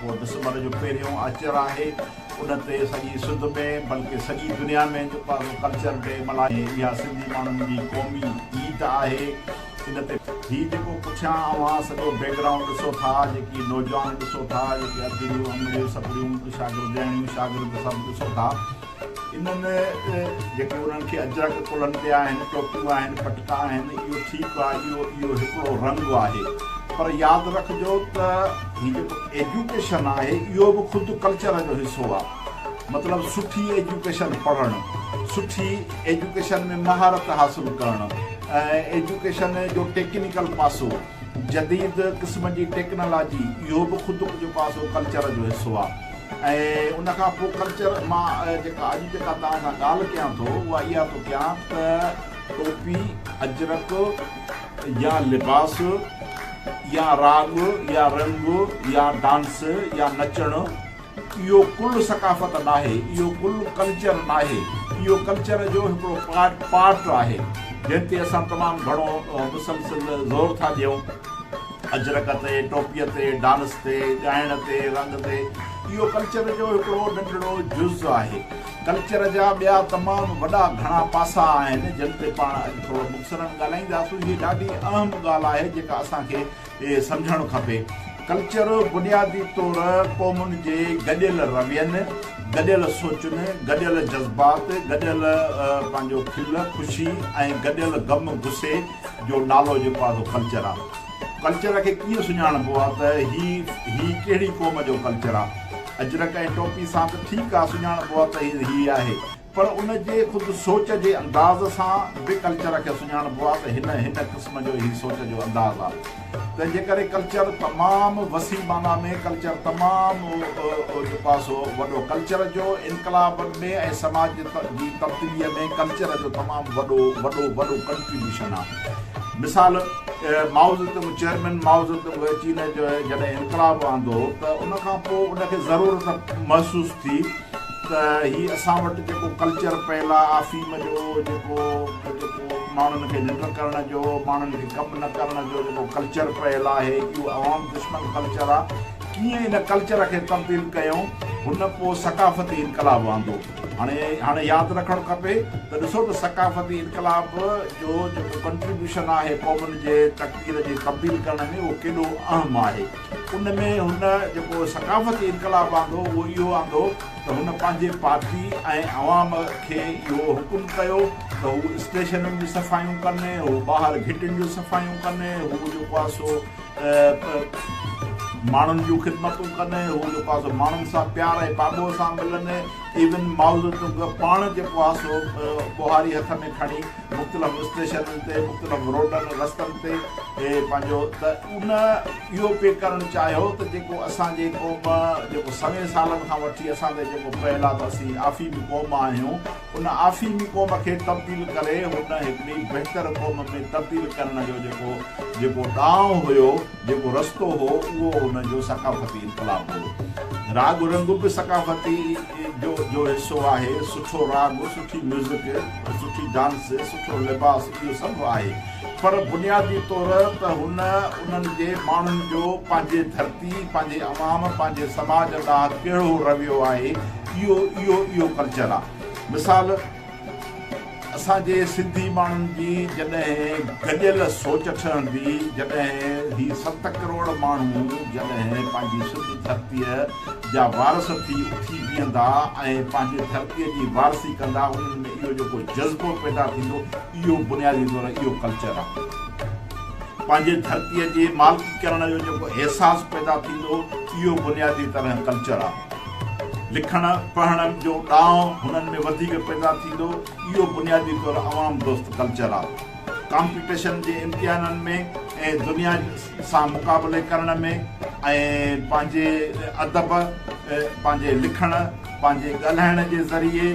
जेको डिसंबर जो पहिरियों अचर आहे उन ते सॼी सिंध में बल्कि सॼी दुनिया में जेको आहे कल्चर डे मल्हाए इहा सिंधी माण्हुनि जी क़ौमी ईद आहे। इन ते हीउ जेको पुठियां अवां सॼो बैकग्राउंड ॾिसो था, जेकी नौजवान ॾिसो था, जेके अदिरियूं अमड़ियूं सभड़ियूं शागिर्दियाणियूं शागिर्द सभु ॾिसो था, इन्हनि जेके उन्हनि खे अजरक कुलनि ते आहिनि, टोपियूं आहिनि, पटका आहिनि, इहो ठीकु आहे, इहो हिकिड़ो रंग आहे। पर यादि रखिजो त हीउ जेको एजुकेशन आहे इहो बि ख़ुदि कल्चर जो हिसो आहे। मतिलबु सुठी एजुकेशन पढ़णु, सुठी एजुकेशन में महारत हासिलु करणु, एजुकेशन जो टेक्निकल पासो, जदीद क़िस्म जी टेक्नोलॉजी, इहो बि ख़ुदि जेको आहे सो कल्चर जो हिसो आहे। ऐं उनखां पोइ कल्चर मां जेका अॼु जेका तव्हां सां ॻाल्हि कयां थो उहा इहा थो कयां त टोपी, अजरक या लिबास या राग या रंग या डांस या नचणु, इहो कुल सकाफ़त न आहे, इहो कुल कल्चर न आहे, इहो कल्चर जो हिकिड़ो पार्ट आहे जंहिं ते असां तमामु घणो मुसलसिल ज़ोर था ॾियूं। अजरक ते, टोपीअ ते, डांस ते, ॻाइण ते, रंग ते, इहो कल्चर जो हिकिड़ो नंढड़ो जुज़ आहे। कल्चर जा ॿिया तमामु वॾा घणा पासा आहिनि जिन ते पाण अॼु थोरो मुख़्तसरन ॻाल्हाईंदासीं। हीअ ॾाढी अहम ॻाल्हि आहे जेका असांखे सम्झणु खपे। कल्चर बुनियादी तौर क़ौमुनि जे गॾियल रवैयनि, गॾियल सोचुनि, गॾियल जज़्बात, गॾियल पंहिंजो खिल ख़ुशी ऐं गॾियल ग़म गुस्से जो नालो जेको आहे कल्चर आहे। कल्चर खे कीअं सुञाणबो आहे त ही कहिड़ी क़ौम जो कल्चर आहे। अजरक ऐं टोपी सां त ठीकु आहे, सुञाणबो आहे त हीअ आहे, पर उन जे ख़ुदि सोच जे अंदाज़ सां बि कल्चर खे सुञाणबो आहे त हिन क़िस्म जो ही सोच जो अंदाज़ आहे। तंहिंजे करे कल्चर तमामु वसी माना में, कल्चर तमामु जेको आहे सो वॾो, कल्चर जो इनकलाब में ऐं समाज जी तब्दीलीअ में कल्चर जो तमामु वॾो कंट्रीब्यूशन आहे। मिसाल माओ ज़ेतुंग, चेयरमैन माओ ज़ेतुंग चीन जो जॾहिं इनकलाब आंदो त उनखां पोइ उनखे ज़रूरत महसूसु थी त हीअ असां वटि जेको कल्चर पियल आहे अफ़ीम जो, जेको माण्हुनि खे निंड करण जो, माण्हुनि खे कमु न करण जो जेको कल्चर पियल आहे, इहो अवाम दुश्मन कल्चर आहे। कीअं इन कल्चर खे तब्दील कयूं, हुन पोइ सकाफ़ती इनकलाब आंदो। हाणे यादि रखणु खपे त ॾिसो त सकाफ़ती इनकलाब जो जेको कंट्रीब्यूशन आहे क़ौमुनि जे तक़दीर जे तब्दील करण में, उहो केॾो अहम आहे। उन में हुन जेको सकाफ़ती इनकलाब आंदो उहो इहो आंदो त हुन पंहिंजे पार्टी ऐं अवाम खे इहो हुकुम कयो त हू स्टेशनुनि जी सफ़ाइयूं कनि, हू ॿाहिरि घिटियुनि जूं सफ़ाइयूं कनि, हू जेको आहे सो माण्हुनि जूं ख़िदमतूं कनि, हू जेको आहे सो माण्हुनि सां प्यार ऐं बाबो सां मिलनि। इवन माओ ज़ेतुंग पाण जेको आहे सो ॿुहारी हथ में खणी मुख़्तलिफ़ स्टेशननि ते, मुख़्तलिफ़ रोडनि रस्तनि ते पंहिंजो त उन इहो पे करणु चाहियो त जेको असांजे क़ौम जेको सवें सालनि खां वठी असांजे जेको पयल आहे त असीं आफ़ीमी क़ौम आहियूं, उन आफ़ीमी क़ौम खे तब्दील करे हुन हिकिड़ी बहितर क़ौम में तब्दील करण जो जेको ॾांहुं हुयो, जेको रस्तो हो, उहो हुनजो सकाफ़ती इनकलाब हो। राग रंग बि सकाफ़ती जो हिसो आहे। सुठो राग, सुठी म्यूज़िक, सुठी डांस, सुठो लिबास, इहो सभु आहे। पर बुनियादी तौर त उन्हनि जे माण्हुनि जो पंहिंजे धरती, पंहिंजे अवाम, पंहिंजे समाज ॾांहुं कहिड़ो रवैयो आहे, इहो कल्चर आहे। मिसाल असांजे सिंधी माण्हुनि जी जॾहिं गॾियल सोच ठहंदी, जॾहिं ही 7 करोड़ माण्हू जॾहिं पंहिंजी सिंध धरतीअ जा वारस थी उथी बीहंदा ऐं पंहिंजे धरतीअ जी वारसी कंदा, उन्हनि में इहो जेको जज़्बो पैदा थींदो, इहो बुनियादी तौरु इहो कल्चर आहे। पंहिंजे धरतीअ जे मालिकी करण जो जेको अहसासु पैदा थींदो, इहो बुनियादी तरह कल्चर आहे। लिखण पढ़ण जो ॾांहुं हुननि में वधीक पैदा थींदो, इहो बुनियादी तौरु अवाम दोस्त कल्चर आहे। कॉम्पिटिशन जे इम्तिहाननि में ऐं दुनिया सां मुक़ाबले करण में ऐं पंहिंजे अदब, पंहिंजे लिखण, पंहिंजे ॻाल्हाइण जे ज़रिए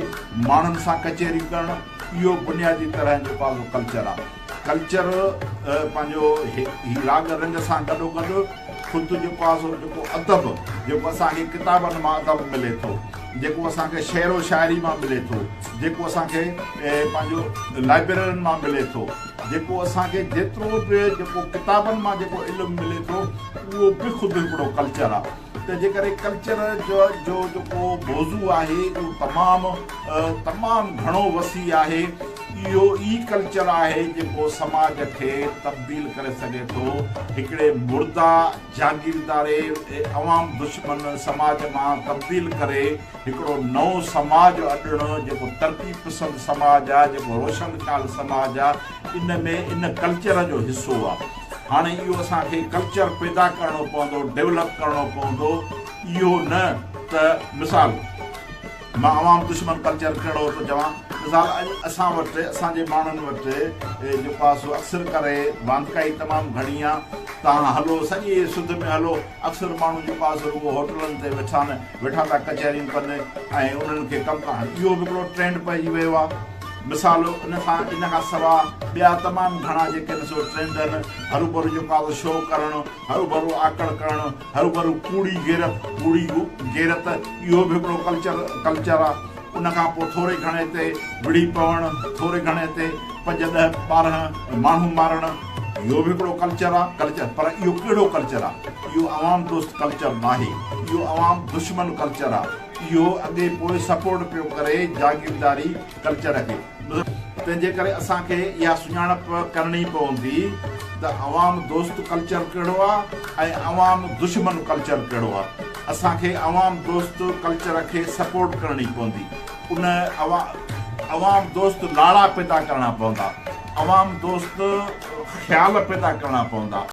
माण्हुनि सां कचहरी करणु, इहो बुनियादी तरह जेको आहे कल्चर आहे। कल्चर पंहिंजो ही राग रंग सां गॾोगॾु ख़ुदि जेको आहे सो जेको अदब, जेको असांखे किताबनि मां अदब मिले थो, जेको असांखे शेरो शाइरी मां मिले थो, जेको असांखे पंहिंजो लाइब्रेरियुनि मां मिले थो, जेको असांखे जेतिरो बि जेको किताबनि मां जेको इल्मु मिले थो, उहो बि ख़ुदि हिकिड़ो कल्चर आहे। तंहिंजे करे कल्चर जो जेको मौज़ू आहे उहो तमामु घणो वसी आहे। इहो ई कल्चर आहे जेको समाज खे तब्दील करे सघे थो। हिकिड़े मुर्दा जागीरदारे अवाम दुश्मन समाज मां तब्दील करे हिकिड़ो नओं समाज अॾणु जेको तरक़ी पसंदि समाज आहे, जेको रोशन ख़्याल समाज आहे, इन कल्चर जो हिसो आहे। हाणे इहो असांखे कल्चर पैदा करणो पवंदो, डेवलप करणो पवंदो। इहो न त मिसाल मां अवाम दुश्मन कल्चर कहिड़ो थो चवां, मिसाल अॼु असां वटि असांजे माण्हुनि वटि जेको आहे सो अक्सर करे वांधकाई तमामु घणी आहे। तव्हां हलो सॼे सुध में हलो, अक्सर माण्हू जेको आहे सो उहो होटलनि ते वेठा था कचहरियूं कनि ऐं उन्हनि खे कमु करणु, इहो बि हिकिड़ो ट्रेंड पइजी वियो आहे। मिसाल इन खां सवाइ ॿिया तमामु घणा जेके ॾिसो ट्रेंड आहिनि, हरू भरू जेको आहे शो करणु, हरू भरू आकड़ करणु, हरू भरू कूड़ी गेरत, इहो बि हिकिड़ो कल्चर आहे। उन खां पोइ थोरे घणे ते विड़ी पवणु, थोरे घणे ते 5, 10, 12 माण्हू मारणु, इहो बि हिकिड़ो कल्चर आहे। पर इहो कहिड़ो कल्चर आहे? इहो अवाम दोस्त कल्चर न आहे, इहो अवाम दुश्मन कल्चर आहे। इहो अॻे पोइ सपोर्ट पियो करे जागीरदारी कल्चर खे। तंहिंजे करे असांखे इहा सुञाणप करणी पवंदी त अवाम दोस्त कल्चर कहिड़ो आहे ऐं अवाम दुश्मन कल्चर कहिड़ो आहे। असांखे अवाम दोस्त कल्चर खे सपोर्ट करणी पवंदी। उन अवाम दोस्त नाला पैदा करणा पवंदा, अवाम दोस्त ख़्याल पैदा करणा पवंदा।